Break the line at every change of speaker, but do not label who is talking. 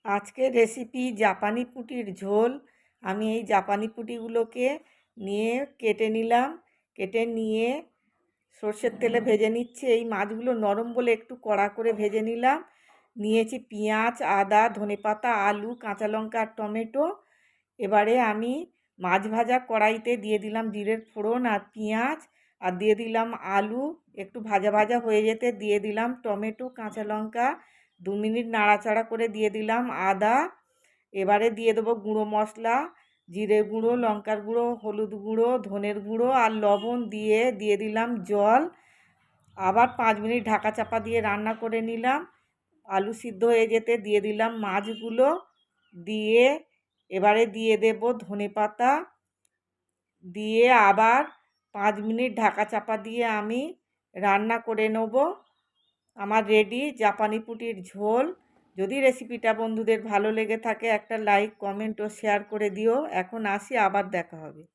আজকের রেসিপি জাপানি পুঁটির ঝোল। আমি এই জাপানি পুঁটিগুলোকে নিয়ে কেটে নিলাম। কেটে নিয়ে সর্ষের তেলে ভেজে নিচ্ছি। এই মাছগুলো নরম বলে একটু কড়া করে ভেজে নিলাম। নিয়েছি পেঁয়াজ, আদা, ধনেপাতা, আলু, কাঁচা লঙ্কা আর টমেটো। এবারে আমি মাছ ভাজা কড়াইতে দিয়ে দিলাম জিরের ফোড়ন আর পেঁয়াজ, আর দিয়ে দিলাম আলু। একটু ভাজা ভাজা হয়ে যেতে দিয়ে দিলাম টমেটো, কাঁচা লঙ্কা। 2 মিনিট নাড়াচাড়া করে দিয়ে দিলাম আদা। এবারে দিয়ে দেবো গুঁড়ো মশলা, জিরে গুঁড়ো, লঙ্কার গুঁড়ো, হলুদ গুঁড়ো, ধনের গুঁড়ো আর লবণ দিয়ে দিয়ে দিলাম জল। আবার 5 মিনিট ঢাকা চাপা দিয়ে রান্না করে নিলাম। আলু সিদ্ধ হয়ে যেতে দিয়ে দিলাম মাছগুলো। দিয়ে এবারে দিয়ে দেব ধনেপাতা। দিয়ে আবার 5 মিনিট ঢাকা চাপা দিয়ে আমি রান্না করে নেব। আমার রেডি জাপানি পুঁটির ঝোল। যদি রেসিপিটা বন্ধুদের ভালো লেগে থাকে একটা লাইক, কমেন্ট ও শেয়ার করে দিও। এখন আসি, আবার দেখা হবে।